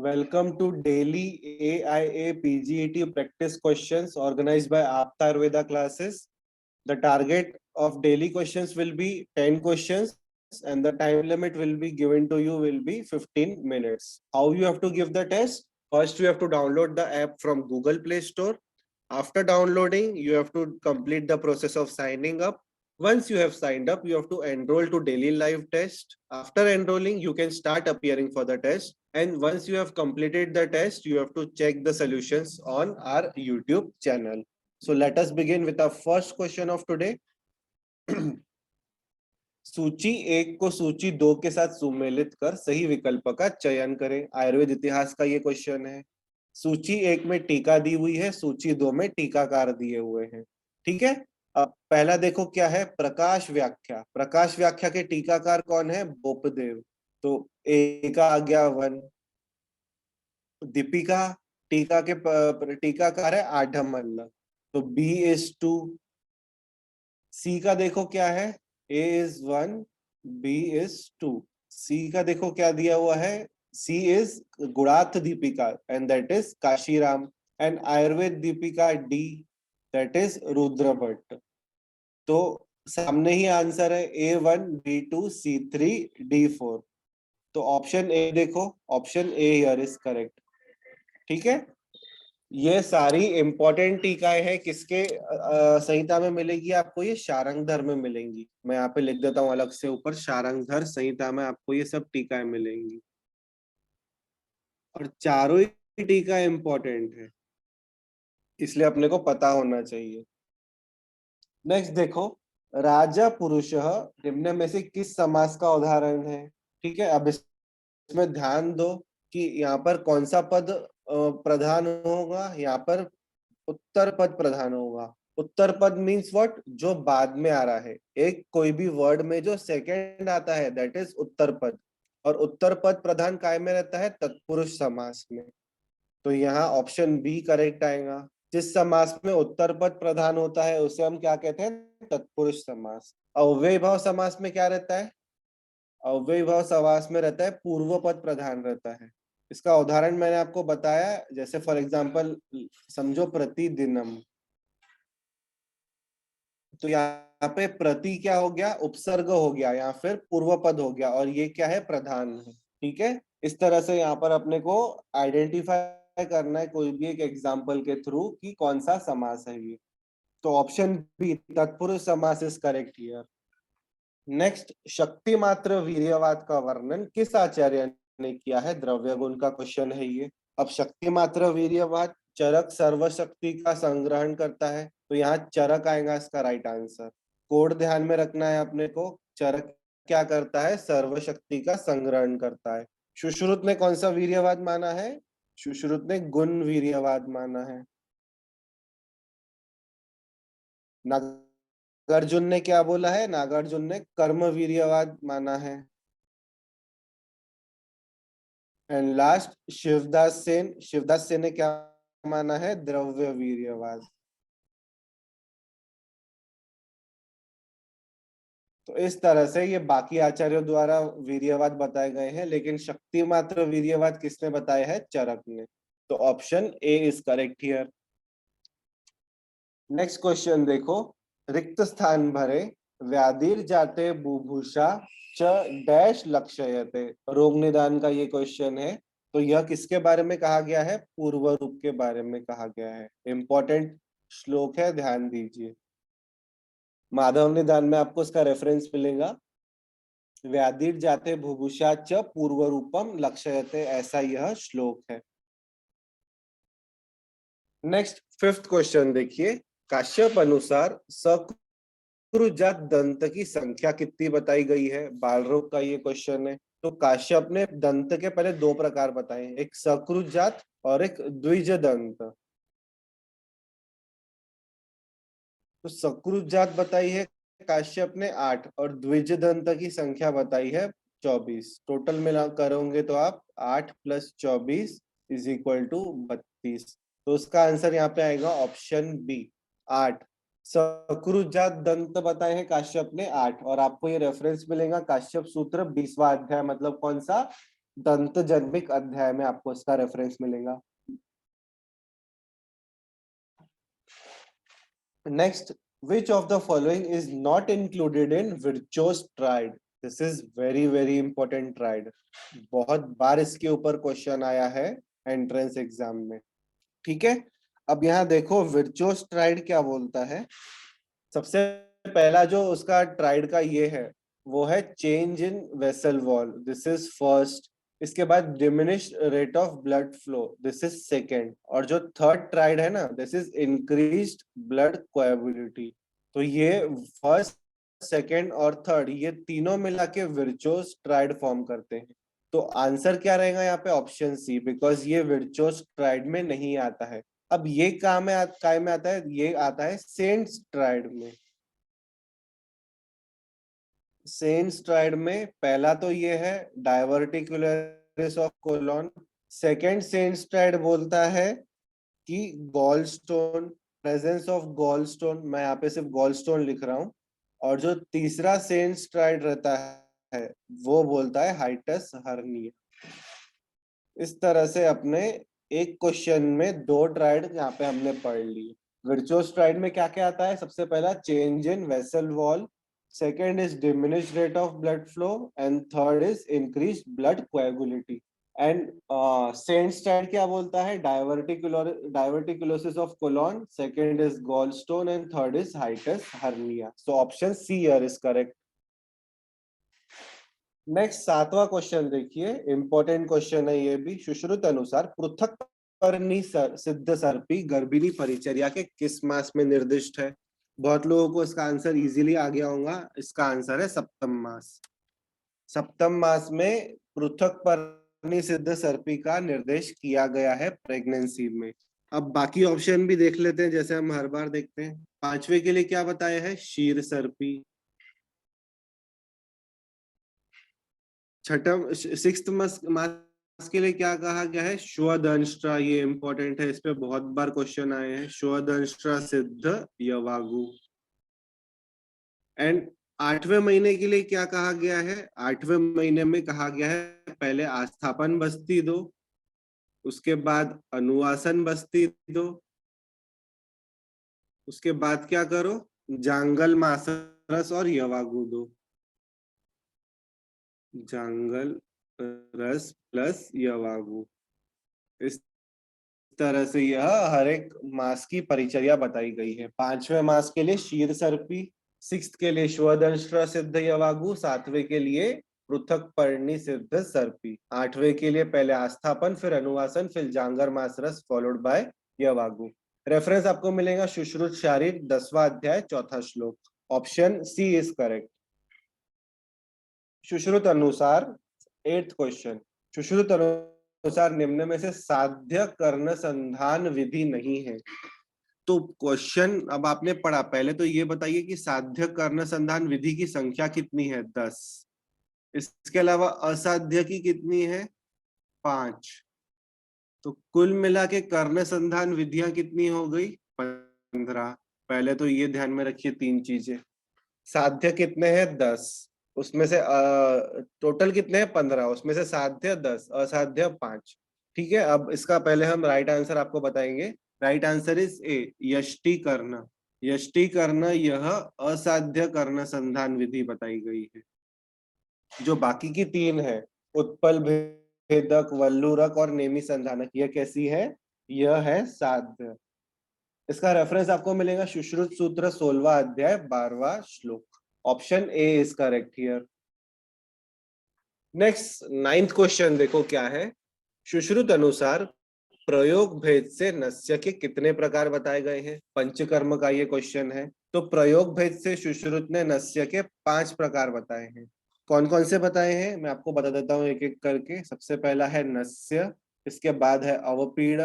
Welcome to daily AIA PGET practice questions organized by Aapta Ayurveda classes. The target of daily questions will be 10 questions and the time limit will be given to you will be 15 minutes. How you have to give the test? First, you have to download the app from Google Play Store. After downloading, you have to complete the process of signing up. Once you have signed up, you have to enroll to daily live test. After enrolling, you can start appearing for the test. And once you have completed the test, you have to check the solutions on our YouTube channel. So let us begin with our first question of today. सूची 1 को सूची 2 के साथ सुमेलित कर सही विकल्प का चयन करें। आयुर्वेद इतिहास का ये क्वेश्चन है। सूची 1 में टीका दी हुई है, सूची 2 में टीकाकार दिए हुए हैं। ठीक है, अब पहला देखो क्या है, प्रकाश व्याख्या। प्रकाश व्याख्या के टीकाकार कौन है? बोपदेव। तो ए का आ गया 1। दीपिका टीका के टीकाकार है आढ़मल्ल, तो बी इज 2। सी का देखो क्या है, A is 1, B is 2। C का देखो क्या दिया हुआ है, C is Gunartha Deepika and that is Kashiram, and Ayurveda Deepika D, that is Rudra Bhatt. तो सामने ही आंसर है A1, B2, C3, D4। तो ऑप्शन ए देखो, option A here is correct. ठीक है, ये सारी इंपॉर्टेंट टीकाएं हैं किसके संहिता में मिलेगी आपको? ये शारंगधर में मिलेंगी। मैं यहाँ पे लिख देता हूँ अलग से ऊपर, शारंगधर संहिता में आपको ये सब टीकाएं मिलेंगी और चारों ही टीका इंपॉर्टेंट है, इसलिए अपने को पता होना चाहिए। नेक्स्ट देखो, राजा पुरुषः निम्न में से किस समास का उदाहरण है? ठीक है, अब इसमें ध्यान दो कि यहाँ पर कौन सा पद प्रधान होगा। यहाँ पर उत्तर पद प्रधान होगा। उत्तर पद मीन्स व्हाट? जो बाद में आ रहा है। एक कोई भी वर्ड में जो सेकंड आता है दैट इज उत्तर पद, और उत्तर पद प्रधान काय में रहता है? तत्पुरुष समास में। तो यहाँ ऑप्शन बी करेक्ट आएगा। जिस समास में उत्तर पद प्रधान होता है उसे हम क्या कहते हैं? तत्पुरुष समास। अव्ययी भाव समास में क्या रहता है? अव्ययी भाव समास में रहता है पूर्व पद प्रधान रहता है। इसका उदाहरण मैंने आपको बताया, जैसे फॉर एग्जांपल समझो प्रतिदिनम, तो यहाँ पे प्रति क्या हो गया? उपसर्ग हो गया या फिर पूर्व पद हो गया, और ये क्या है? प्रधान है। ठीक है, इस तरह से यहाँ पर अपने को आइडेंटिफाई करना है कोई भी एक एग्जाम्पल के थ्रू कि कौन सा समास है ये। तो ऑप्शन बी तत्पुरुष समास इज करेक्ट हियर। नेक्स्ट, शक्ति मात्र वीर्यवाद का वर्णन किस आचार्य ने किया है? द्रव्य गुण का क्वेश्चन है ये। अब शक्ति मात्र वीर्यवाद, चरक सर्वशक्ति का संग्रहण करता है, तो यहाँ चरक आएगा इसका राइट आंसर। कोड ध्यान में रखना है अपने को, चरक क्या करता है? सर्वशक्ति का संग्रहण करता है। सुश्रुत ने कौन सा वीर्यवाद माना है? सुश्रुत ने गुण वीर्यवाद माना है। नागार्जुन ने क्या बोला है? नागार्जुन ने कर्म वीर्यवाद माना है। एंड लास्ट शिवदास सेन, शिवदास सेन ने क्या माना है? द्रव्य वीर्यवाद। तो इस तरह से ये बाकी आचार्यों द्वारा वीर्यवाद बताए गए हैं, लेकिन शक्ति मात्र वीर्यवाद किसने बताया है? चरक ने। तो option A is correct here. Next question देखो, रिक्त स्थान भरे, व्याधिर जाते बुभुषा च डैश लक्ष्यते। रोग निदान का ये क्वेश्चन है। तो यह किसके बारे में कहा गया है? पूर्व रूप के बारे में कहा गया है। इंपॉर्टेंट श्लोक है, ध्यान दीजिए। माधव निदान में आपको इसका रेफरेंस मिलेगा। व्याधिर जाते बुभुषा च पूर्व रूपम लक्ष्यते, ऐसा यह श्लोक है। नेक्स्ट फिफ्थ क्वेश्चन देखिए, काश्यप अनुसार सकृजात दंत की संख्या कितनी बताई गई है? बाल रोग का ये क्वेश्चन है। तो काश्यप ने दंत के पहले दो प्रकार बताए, एक सकृजात और एक द्विज दंत। तो सकृजात बताई है काश्यप ने 8 और द्विज दंत की संख्या बताई है 24। टोटल मिला करोगे तो आप 8 + 24 = 32। तो उसका आंसर यहाँ पे आएगा ऑप्शन बी 8। सकृजात दंत बताए हैं काश्यप ने 8, और आपको ये रेफरेंस मिलेगा काश्यप सूत्र 20वां अध्याय, मतलब कौन सा? दंत जन्मिक अध्याय में आपको इसका रेफरेंस मिलेगा। Next, which of the following is not included in Virchow's triad? This is very very important triad. बहुत बार इसके ऊपर क्वेश्चन आया है एंट्रेंस एग्जाम में। ठीक है, अब यहाँ देखो विर्चोस ट्राइड क्या बोलता है। सबसे पहला जो उसका ट्राइड का ये है वो है change in vessel wall, this is first. इसके बाद diminish rate of blood flow, this is second. और जो थर्ड ट्राइड है ना, दिस इज इंक्रीज्ड ब्लड कोएबिलिटी। तो ये फर्स्ट, सेकेंड और थर्ड, ये तीनों मिला के विर्चोस ट्राइड फॉर्म करते हैं। तो आंसर क्या रहेगा यहाँ पे? ऑप्शन सी, बिकॉज ये विर्चोस ट्राइड में नहीं आता है। अब ये काय में आता है? ये आता है सेंट्स ट्राइड में। सेंट्स ट्राइड में पहला तो ये है diverticulosis of colon. Second saint's triad बोलता है कि gallstone, presence of gallstone, मैं यहाँ पे सिर्फ गॉल स्टोन लिख रहा हूँ। और जो तीसरा सेंट्स ट्राइड रहता है वो बोलता है हाइटस हर्निया। इस तरह से अपने एक क्वेश्चन में दो ट्राइड यहाँ पे हमने पढ़ ली। विर्चुअस ट्राइड में क्या क्या आता है? सबसे पहला change in vessel wall, second is diminish rate of blood flow, and third is increase blood coagulability. And saint's triad क्या बोलता है? Diverticulosis of colon, second is gallstone and third is hiatus hernia. So option C here is correct. Next सातवां question देखिए, important question है ये भी। सुश्रुत अनुसार पृथक पर्णी सिद्ध सर्पी गर्भिणी परिचर्या के किस मास में निर्दिष्ट है? बहुत लोगों को इसका आंसर इजीली आ गया होगा। इसका आंसर है सप्तम मास। सप्तम मास में पृथक पर्णी सिद्ध सर्पी का निर्देश किया गया है प्रेगनेंसी में। अब बाकी ऑप्शन भी देख लेते हैं जैसे हम हर बार देखते हैं। पांचवे के लिए क्या बताया है? क्षीर सर्पी। छठम सिक्स्थ मास के लिए क्या कहा गया है? श्वदंष्ट्रा। ये इंपॉर्टेंट है, इस पे बहुत बार क्वेश्चन आए हैं। श्वदंष्ट्रा सिद्ध यवागु। एंड आठवें महीने के लिए क्या कहा गया है? आठवें महीने में कहा गया है पहले आस्थापन बस्ती दो, उसके बाद अनुवासन बस्ती दो, उसके बाद क्या करो? जांगल मासरस और यवागु दो। जांगल रस प्लस यवागु, इस तरह से यह हर एक मास की परिचर्या बताई गई है। पांचवें मास के लिए क्षीर सर्पी, सिक्स्थ के लिए श्वदंष्ट्र सिद्ध यवागु, सातवें के लिए पृथक पर्णी सिद्ध सर्पी, आठवें के लिए पहले आस्थापन, फिर अनुवासन, फिर जांगर मासरस फॉलोड बाय यवागु। रेफरेंस आपको मिलेगा सुश्रुत शारीर 10वां अध्याय 4था श्लोक। Option C is correct. Sushruta अनुसार 8th क्वेश्चन, सुश्रुत अनुसार निम्न में से साध्य कर्ण संधान विधि नहीं है। तो क्वेश्चन अब आपने पढ़ा, पहले तो ये बताइए कि साध्य कर्ण संधान विधि की संख्या कितनी है? 10। इसके अलावा असाध्य की कितनी है? 5। तो कुल मिला के कर्ण संधान विधियां कितनी हो गई? 15। पहले तो ये ध्यान में रखिए तीन चीजें। साध्य कितने हैं? 10। उसमें से टोटल कितने हैं? 15। उसमें से साध्य 10, असाध्य 5। ठीक है, अब इसका पहले हम राइट आंसर आपको बताएंगे। राइट आंसर इज ए, यष्टि कर्ण। यष्टि कर्ण यह असाध्य कर्ण संधान विधि बताई गई है। जो बाकी की तीन है, उत्पल भेदक, वल्लूरक और नेमि संधानक, यह कैसी है? यह है साध्य। इसका रेफरेंस आपको मिलेगा सुश्रुत सूत्र 16वां अध्याय 12वां श्लोक। Option A is correct here. Next 9th question देखो क्या है। सुश्रुत अनुसार प्रयोग भेद से नस्य के कितने प्रकार बताए गए हैं? पंचकर्म का ये क्वेश्चन है। तो प्रयोग भेद से सुश्रुत ने नस्य के 5 प्रकार बताए हैं। कौन कौन से बताए हैं मैं आपको बता देता हूँ एक एक करके। सबसे पहला है नस्य, इसके बाद है अवपीड़,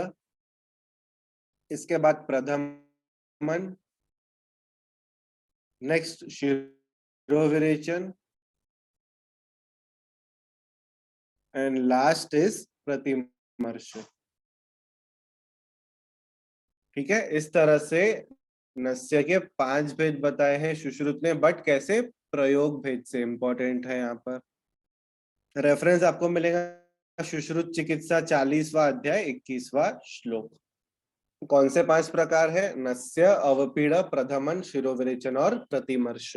इसके बाद Pradhaman, next शिरोविरेचन, and last is प्रतिमर्श। ठीक है, इस तरह से नस्य के 5 भेद बताए हैं सुश्रुत ने, बट कैसे? प्रयोग भेद से। इंपॉर्टेंट है यहाँ पर। रेफरेंस आपको मिलेगा सुश्रुत चिकित्सा 40वां अध्याय 21वां श्लोक। कौन से 5 प्रकार है? नस्य, अवपीड़, प्रधमन, शिरोविरेचन और प्रतिमर्श।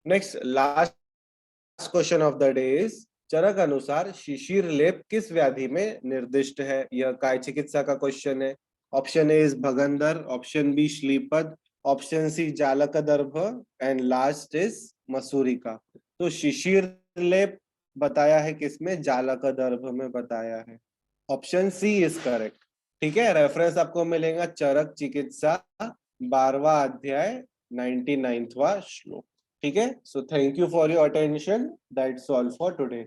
Next last question of the day is, Charaka अनुसार शिशिर लेप किस व्याधि में निर्दिष्ट है? यह काय चिकित्सा का क्वेश्चन है। ऑप्शन ए इज भगंदर, ऑप्शन बी श्लीपद, ऑप्शन सी जालक दर्भ एंड लास्ट इज मसूरिका। तो शिशिर लेप बताया है किसमें? जालक दर्भ में बताया है। Option C is correct. ठीक है, रेफरेंस आपको मिलेगा चरक चिकित्सा 12वां अध्याय 99वां श्लोक। ठीक है, so thank you for your attention, that's all for today.